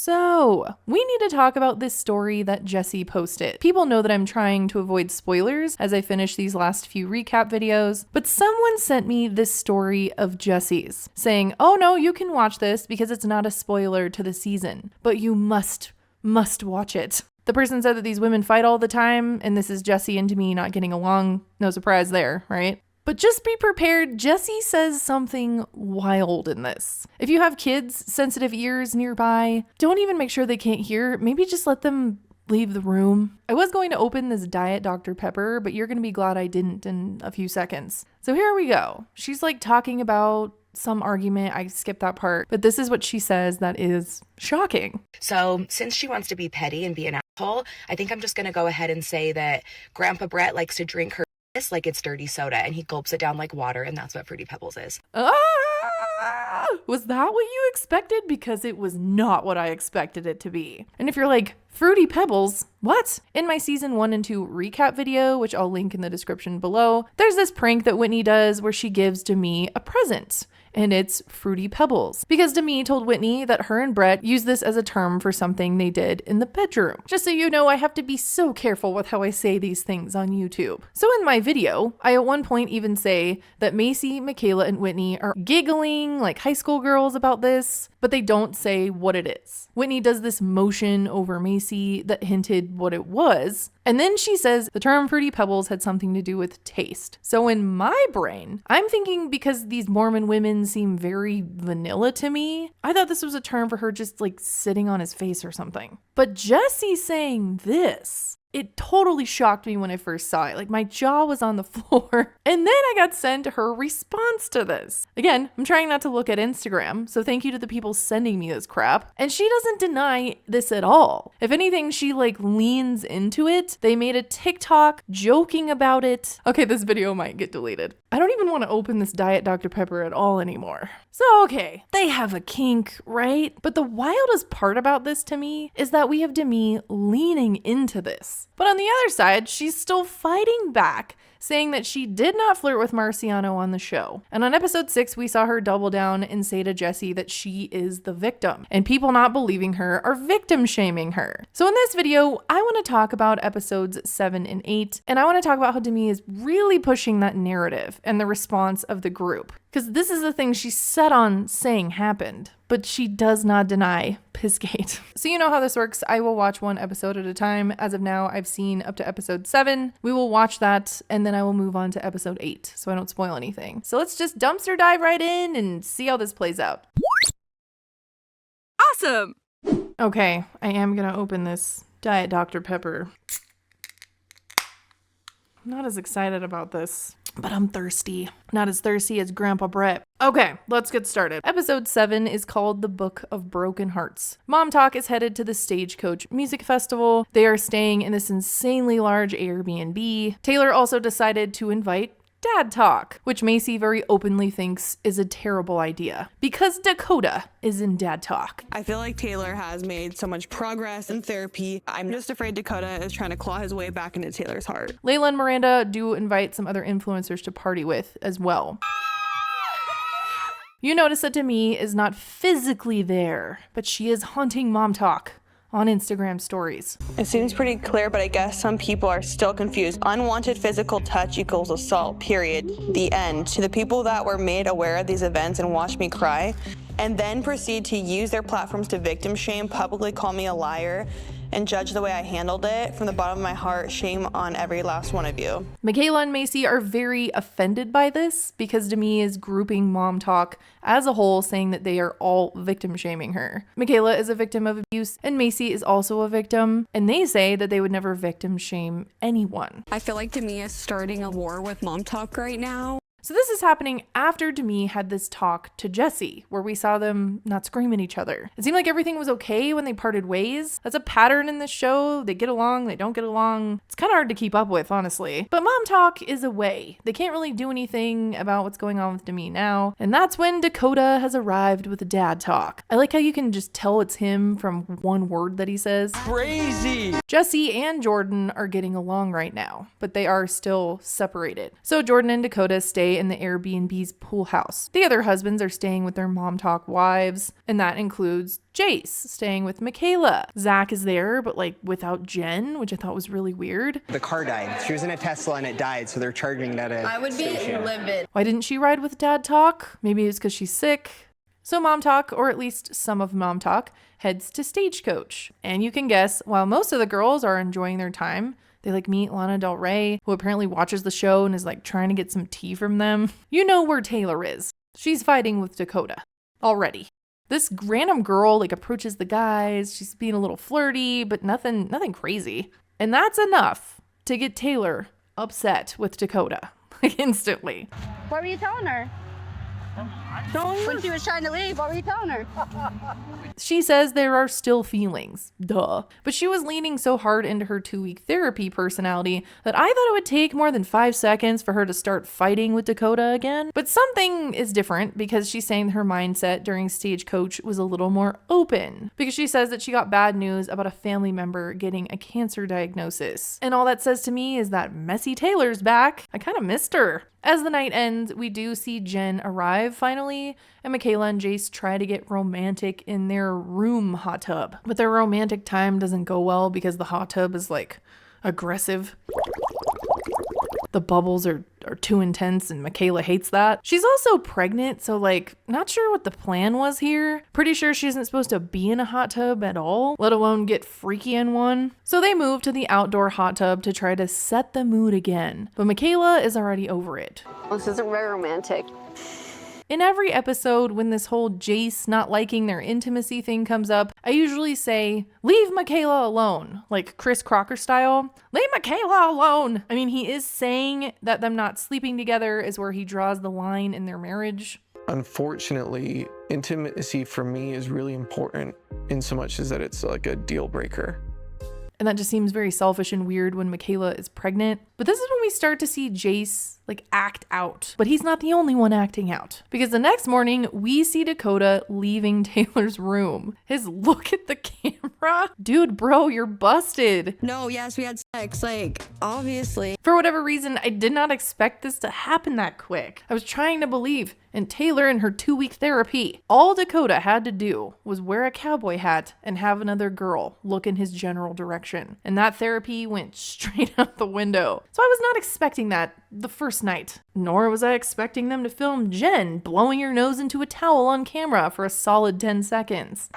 So, we need to talk about this story that Jesse posted. People know that I'm trying to avoid spoilers as I finish these last few recap videos, but someone sent me this story of Jesse's, saying, oh no, you can watch this because it's not a spoiler to the season, but you must watch it. The person said that these women fight all the time, and this is Jesse and Demi not getting along. No surprise there, right? But just be prepared, Jesse says something wild in this. If you have kids, sensitive ears nearby, don't even make sure they can't hear. Maybe just let them leave the room. I was going to open this Diet Dr. Pepper, but you're going to be glad I didn't in a few seconds. So here we go. She's like talking about some argument. I skipped that part, but this is what she says that is shocking. So since she wants to be petty and be an asshole, I think I'm just going to go ahead and say that Grandpa Brett likes to drink her like it's dirty soda, and he gulps it down like water, and that's what Fruity Pebbles is. Was that what you expected? Because it was not what I expected it to be. And if you're like, Fruity Pebbles, what? In my season 1 and 2 recap video, which I'll link in the description below, there's this prank that Whitney does where she gives Demi a present. And it's Fruity Pebbles. Because Demi told Whitney that her and Brett used this as a term for something they did in the bedroom. Just so you know, I have to be so careful with how I say these things on YouTube. So in my video, I at one point even say that Macy, Michaela, and Whitney are giggling like high school girls about this, but they don't say what it is. Whitney does this motion over Macy that hinted what it was. And then she says the term Fruity Pebbles had something to do with taste. So in my brain, I'm thinking because these Mormon women seem very vanilla to me, I thought this was a term for her just like sitting on his face or something. But Jesse saying this, it totally shocked me when I first saw it. Like my jaw was on the floor. And then I got sent her response to this. Again, I'm trying not to look at Instagram, so thank you to the people sending me this crap. And she doesn't deny this at all. If anything, she like leans into it. They made a TikTok joking about it. Okay, this video might get deleted. I don't even want to open this Diet Dr. Pepper at all anymore. So, okay, they have a kink, right? But the wildest part about this to me is that we have Demi leaning into this. But on the other side, she's still fighting back, saying that she did not flirt with Marciano on the show. And on episode 6, we saw her double down and say to Jesse that she is the victim. And people not believing her are victim shaming her. So in this video, I want to talk about episodes 7 and 8. And I want to talk about how Demi is really pushing that narrative and the response of the group. Because this is the thing she's set on saying happened, but she does not deny Pissgate. So you know how this works. I will watch one episode at a time. As of now, I've seen up to episode 7. We will watch that, and then I will move on to episode 8, so I don't spoil anything. So let's just dumpster dive right in and see how this plays out. Awesome! Okay, I am gonna open this Diet Dr. Pepper. I'm not as excited about this, but I'm thirsty. Not as thirsty as Grandpa Brett. Okay, let's get started. Episode 7 is called The Book of Broken Hearts. Momtok is headed to the Stagecoach Music Festival. They are staying in this insanely large Airbnb. Taylor also decided to invite Dad Talk, which Macy very openly thinks is a terrible idea because Dakota is in Dad Talk. I feel like Taylor has made so much progress in therapy. I'm just afraid Dakota is trying to claw his way back into Taylor's heart. Layla and Miranda do invite some other influencers to party with as well. You notice that Demi is not physically there, but she is haunting Momtok on Instagram stories. It seems pretty clear, but I guess some people are still confused. Unwanted physical touch equals assault, period. The end. To the people that were made aware of these events and watched me cry, and then proceed to use their platforms to victim shame, publicly call me a liar, and judge the way I handled it, from the bottom of my heart, shame on every last one of you. Michaela and Macy are very offended by this because Demi is grouping Momtok as a whole, saying that they are all victim shaming her. Michaela is a victim of abuse and Macy is also a victim, and they say that they would never victim shame anyone. I feel like Demi is starting a war with Momtok right now. So this is happening after Demi had this talk to Jesse, where we saw them not scream at each other. It seemed like everything was okay when they parted ways. That's a pattern in this show. They get along, they don't get along. It's kind of hard to keep up with, honestly. But Momtok is away. They can't really do anything about what's going on with Demi now. And that's when Dakota has arrived with Dad Talk. I like how you can just tell it's him from one word that he says. Crazy! Jesse and Jordan are getting along right now, but they are still separated. So Jordan and Dakota stay stay in the Airbnb's pool house. The other husbands are staying with their Momtok wives, and that includes Jace staying with Michaela. Zach is there, but like without Jen, which I thought was really weird. The car died. She was in a Tesla and it died, so they're charging that at I would be station. livid. Why didn't she ride with Dad Talk? Maybe it's because she's sick. So Momtok, or at least some of Momtok, heads to Stagecoach. And you can guess, while most of the girls are enjoying their time, they like meet Lana Del Rey, who apparently watches the show and is like trying to get some tea from them. You know where Taylor is. She's fighting with Dakota. Already. This random girl like approaches the guys. She's being a little flirty, but nothing crazy. And that's enough to get Taylor upset with Dakota. Like instantly. What were you telling her? When she was trying to leave, what were you telling her? She says there are still feelings. Duh. But she was leaning so hard into her 2-week therapy personality that I thought it would take more than 5 seconds for her to start fighting with Dakota again. But something is different because she's saying her mindset during Stagecoach was a little more open. Because she says that she got bad news about a family member getting a cancer diagnosis. And all that says to me is that messy Taylor's back. I kind of missed her. As the night ends, we do see Jen arrive finally, and Michaela and Jace try to get romantic in their room hot tub. But their romantic time doesn't go well because the hot tub is like aggressive. The bubbles are too intense and Michaela hates that. She's also pregnant, so like not sure what the plan was here. Pretty sure she isn't supposed to be in a hot tub at all, let alone get freaky in one. So they move to the outdoor hot tub to try to set the mood again. But Michaela is already over it. This isn't very romantic. In every episode, when this whole Jace not liking their intimacy thing comes up, I usually say, leave Michaela alone, like Chris Crocker style. Leave Michaela alone. I mean, he is saying that them not sleeping together is where he draws the line in their marriage. Unfortunately, intimacy for me is really important in so much as that it's like a deal breaker. And that just seems very selfish and weird when Michaela is pregnant. But this is when we start to see Jace like act out. But he's not the only one acting out. Because the next morning, we see Dakota leaving Taylor's room. His look at the camera. Dude, bro, you're busted. No, yes, we had sex, like, obviously. For whatever reason, I did not expect this to happen that quick. I was trying to believe in Taylor and her 2-week therapy. All Dakota had to do was wear a cowboy hat and have another girl look in his general direction. And that therapy went straight out the window. So I was not expecting that the first night. Nor was I expecting them to film Jen blowing her nose into a towel on camera for a solid 10 seconds.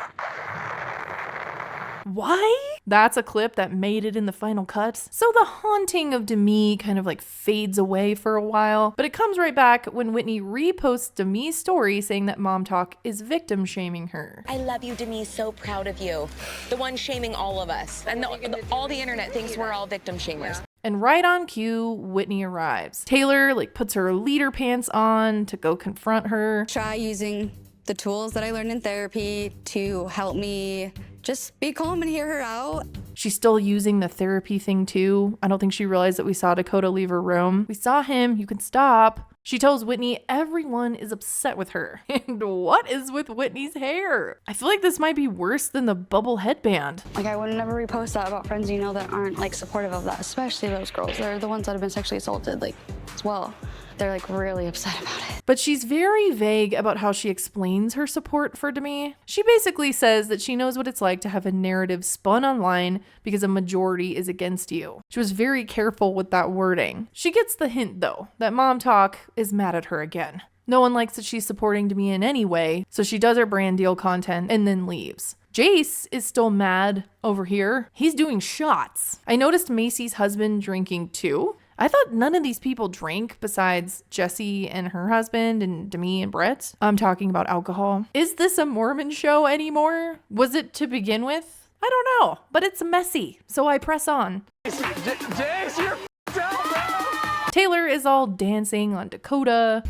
Why? That's a clip that made it in the final cut. So the haunting of Demi kind of like fades away for a while, but it comes right back when Whitney reposts Demi's story saying that Momtok is victim shaming her. I love you, Demi. So proud of you. The one shaming all of us. And all the internet thinks we're all victim shamers. And right on cue, Whitney arrives. Taylor like puts her leader pants on to go confront her. Try using the tools that I learned in therapy to help me just be calm and hear her out. She's still using the therapy thing too. I don't think she realized that we saw Dakota leave her room. We saw him, you can stop. She tells Whitney everyone is upset with her. And what is with Whitney's hair? I feel like this might be worse than the bubble headband. Like, I would never repost that about friends you know that aren't like supportive of that, especially those girls. They're the ones that have been sexually assaulted, like, as well. They're like really upset about it. But she's very vague about how she explains her support for Demi. She basically says that she knows what it's like to have a narrative spun online because a majority is against you. She was very careful with that wording. She gets the hint though, that Momtok is mad at her again. No one likes that she's supporting Demi in any way, so she does her brand deal content and then leaves. Jace is still mad over here. He's doing shots. I noticed Macy's husband drinking too. I thought none of these people drank besides Jesse and her husband and Demi and Brett. I'm talking about alcohol. Is this a Mormon show anymore? Was it to begin with? I don't know, but it's messy, so I press on. Jace, you're down, bro! Taylor is all dancing on Dakota.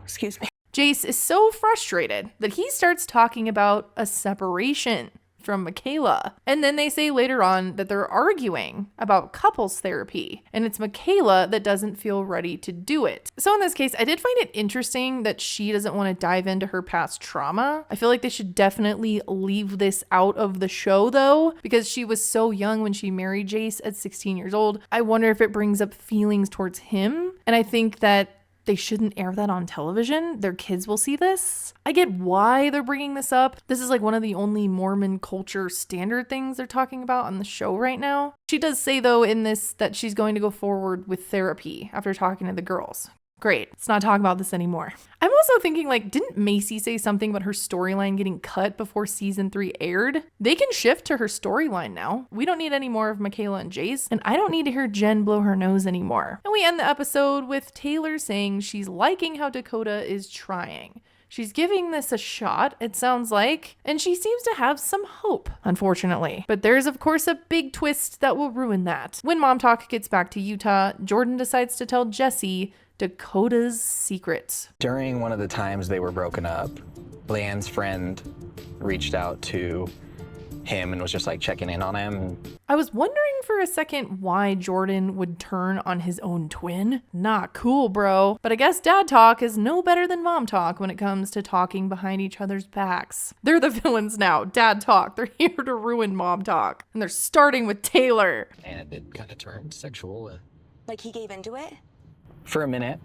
Excuse me. Jace is so frustrated that he starts talking about a separation from Michaela. And then they say later on that they're arguing about couples therapy, and it's Michaela that doesn't feel ready to do it. So in this case, I did find it interesting that she doesn't want to dive into her past trauma. I feel like they should definitely leave this out of the show though, because she was so young when she married Jace at 16 years old. I wonder if it brings up feelings towards him. And I think that they shouldn't air that on television. Their kids will see this. I get why they're bringing this up. This is like one of the only Mormon culture standard things they're talking about on the show right now. She does say though in this that she's going to go forward with therapy after talking to the girls. Great. Let's not talk about this anymore. I'm also thinking, like, didn't Macy say something about her storyline getting cut before season 3 aired? They can shift to her storyline now. We don't need any more of Michaela and Jace, and I don't need to hear Jen blow her nose anymore. And we end the episode with Taylor saying she's liking how Dakota is trying. She's giving this a shot, it sounds like, and she seems to have some hope, unfortunately. But there's, of course, a big twist that will ruin that. When Momtok gets back to Utah, Jordan decides to tell Jesse Dakota's secret. During one of the times they were broken up, Leanne's friend reached out to him and was just like checking in on him. I was wondering for a second why Jordan would turn on his own twin. Not cool, bro. But I guess dad talk is no better than mom talk when it comes to talking behind each other's backs. They're the villains now. Dad talk. They're here to ruin mom talk. And they're starting with Taylor. And it kind of turned sexual. Like he gave into it? For a minute.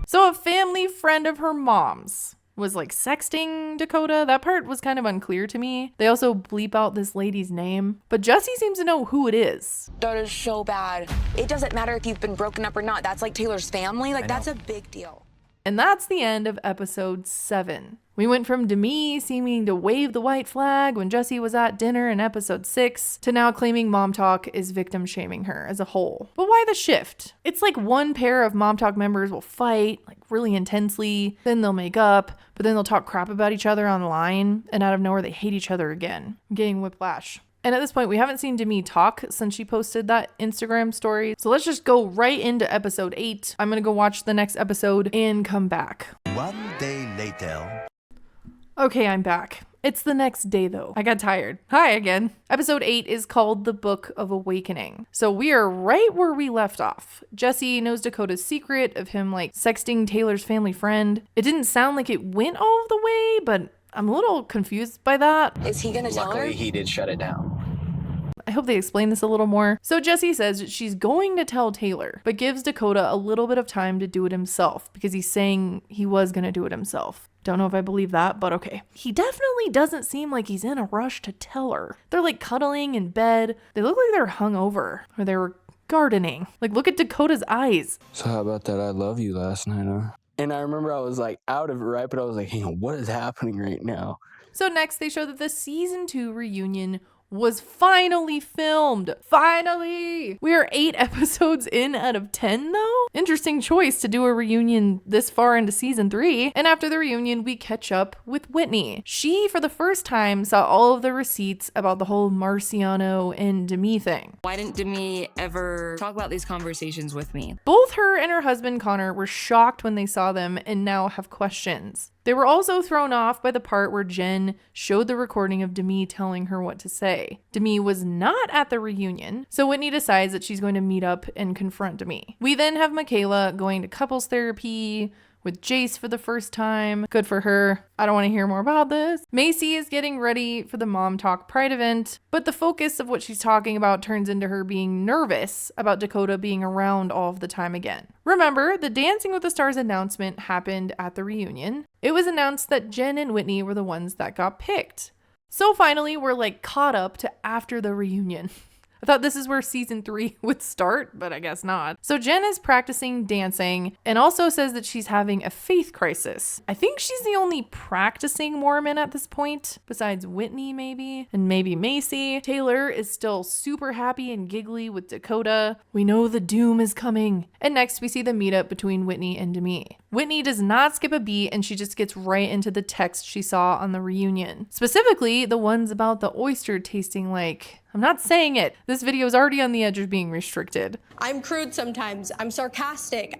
So a family friend of her mom's was like sexting Dakota. That part was kind of unclear to me. They also bleep out this lady's name, but Jesse seems to know who it is. That is so bad. It doesn't matter if you've been broken up or not. That's like Taylor's family. Like that's a big deal. And that's the end of episode 7. We went from Demi seeming to wave the white flag when Jesse was at dinner in episode 6 to now claiming Momtok is victim shaming her as a whole. But why the shift? It's like one pair of Momtok members will fight like really intensely, then they'll make up, but then they'll talk crap about each other online, and out of nowhere they hate each other again. I'm getting whiplash. And at this point, we haven't seen Demi talk since she posted that Instagram story. So let's just go right into episode 8. I'm going to go watch the next episode and come back. One day later. Okay, I'm back. It's the next day though. I got tired. Hi again. Episode 8 is called The Book of Awakening. So we are right where we left off. Jesse knows Dakota's secret of him like sexting Taylor's family friend. It didn't sound like it went all the way, but I'm a little confused by that. Is he gonna tell her? Luckily, he did shut it down. I hope they explain this a little more. So Jesse says she's going to tell Taylor, but gives Dakota a little bit of time to do it himself because he's saying he was going to do it himself. Don't know if I believe that, but okay. He definitely doesn't seem like he's in a rush to tell her. They're like cuddling in bed. They look like they're hungover or they were gardening. Like look at Dakota's eyes. So how about that I love you last night, huh? And I remember I was like out of it, right? But I was like, hang on, what is happening right now? So next they show that the season 2 reunion was finally filmed. Finally! We are 8 episodes in out of 10 though. Interesting choice to do a reunion this far into season 3. And after the reunion, we catch up with Whitney. She, for the first time, saw all of the receipts about the whole Marciano and Demi thing. Why didn't Demi ever talk about these conversations with me? Both her and her husband Connor were shocked when they saw them and now have questions. They were also thrown off by the part where Jen showed the recording of Demi telling her what to say. Demi was not at the reunion, so Whitney decides that she's going to meet up and confront Demi. We then have Michaela going to couples therapy with Jace for the first time. Good for her. I don't want to hear more about this. Macy is getting ready for the Mom Talk Pride event, but the focus of what she's talking about turns into her being nervous about Dakota being around all of the time again. Remember, the Dancing with the Stars announcement happened at the reunion. It was announced that Jen and Whitney were the ones that got picked. So finally, we're like caught up to after the reunion. I thought this is where season 3 would start, but I guess not. So Jen is practicing dancing and also says that she's having a faith crisis. I think she's the only practicing Mormon at this point, besides Whitney maybe, and maybe Macy. Taylor is still super happy and giggly with Dakota. We know the doom is coming. And next we see the meetup between Whitney and Demi. Whitney does not skip a beat and she just gets right into the text she saw on the reunion. Specifically, the ones about the oyster tasting like... I'm not saying it. This video is already on the edge of being restricted. I'm crude sometimes. I'm sarcastic.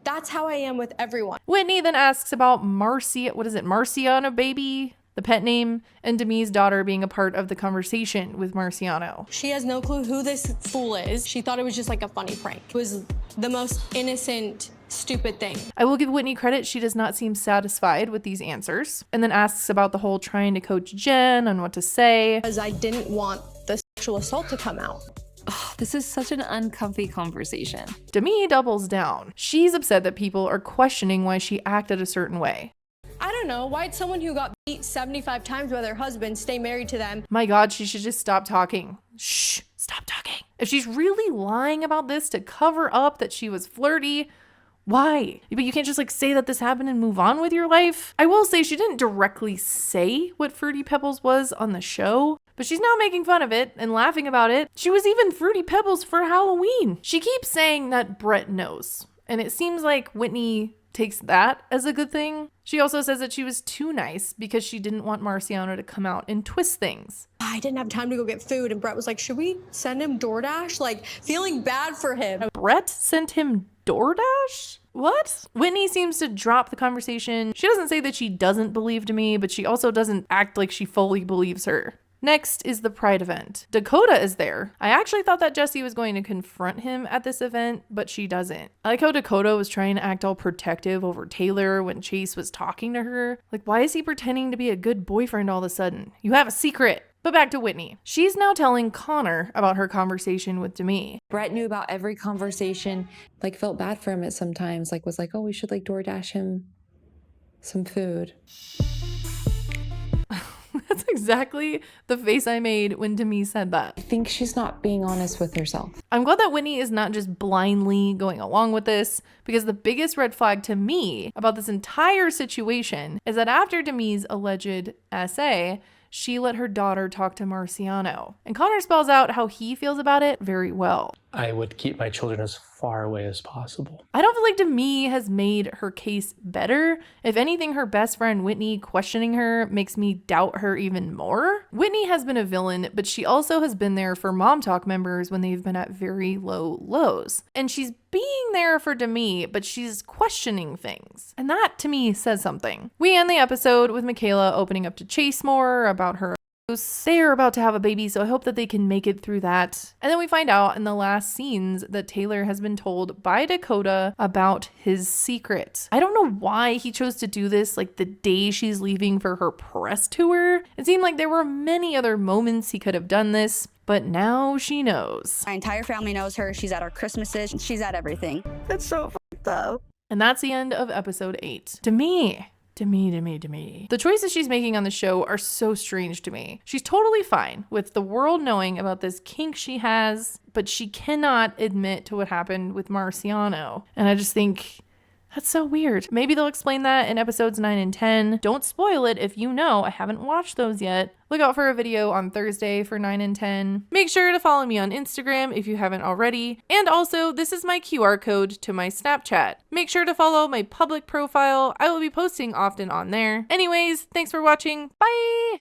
That's how I am with everyone. Whitney then asks about Marciano baby, the pet name, and Demi's daughter being a part of the conversation with Marciano. She has no clue who this fool is. She thought it was just like a funny prank. It was the most innocent, stupid thing. I will give Whitney credit. She does not seem satisfied with these answers, and then asks about the whole trying to coach Jen on what to say. Because I didn't want the sexual assault to come out. Oh, this is such an uncomfy conversation. Demi doubles down. She's upset that people are questioning why she acted a certain way. I don't know, why'd someone who got beat 75 times by their husband stay married to them? My God, she should just stop talking. Shh, stop talking. If she's really lying about this to cover up that she was flirty, why? But you can't just say that this happened and move on with your life. I will say she didn't directly say what Fruity Pebbles was on the show, but she's now making fun of it and laughing about it. She was even Fruity Pebbles for Halloween. She keeps saying that Brett knows, and it seems like Whitney takes that as a good thing. She also says that she was too nice because she didn't want Marciano to come out and twist things. I didn't have time to go get food, and Brett was like, should we send him DoorDash? Feeling bad for him. Brett sent him DoorDash? What? Whitney seems to drop the conversation. She doesn't say that she doesn't believe Demi, but she also doesn't act like she fully believes her. Next is the Pride event. Dakota is there. I actually thought that Jessie was going to confront him at this event, but she doesn't. I like how Dakota was trying to act all protective over Taylor when Chase was talking to her. Why is he pretending to be a good boyfriend all of a sudden? You have a secret. But back to Whitney. She's now telling Connor about her conversation with Demi. Brett knew about every conversation, felt bad for him at sometimes, was like, oh, we should DoorDash him some food. That's exactly the face I made when Demi said that. I think she's not being honest with herself. I'm glad that Whitney is not just blindly going along with this, because the biggest red flag to me about this entire situation is that after Demi's alleged essay, she let her daughter talk to Marciano. And Connor spells out how he feels about it very well. I would keep my children as far away as possible. I don't feel like Demi has made her case better. If anything, her best friend Whitney questioning her makes me doubt her even more. Whitney has been a villain, but she also has been there for Momtok members when they've been at very low lows. And she's being there for Demi, but she's questioning things. And that to me says something. We end the episode with Michaela opening up to Chase more about her abuse. They are about to have a baby, so I hope that they can make it through that. And then we find out in the last scenes that Taylor has been told by Dakota about his secret. I don't know why he chose to do this the day she's leaving for her press tour. It seemed like there were many other moments he could have done this, but now she knows. My entire family knows her. She's at our Christmases. She's at everything. That's so fucked up. And that's the end of episode 8. Demi. The choices she's making on the show are so strange to me. She's totally fine with the world knowing about this kink she has, but she cannot admit to what happened with Marciano. And I just think that's so weird. Maybe they'll explain that in episodes 9 and 10. Don't spoil it if you know. I haven't watched those yet. Look out for a video on Thursday for 9 and 10. Make sure to follow me on Instagram if you haven't already. And also, this is my QR code to my Snapchat. Make sure to follow my public profile. I will be posting often on there. Anyways, thanks for watching. Bye!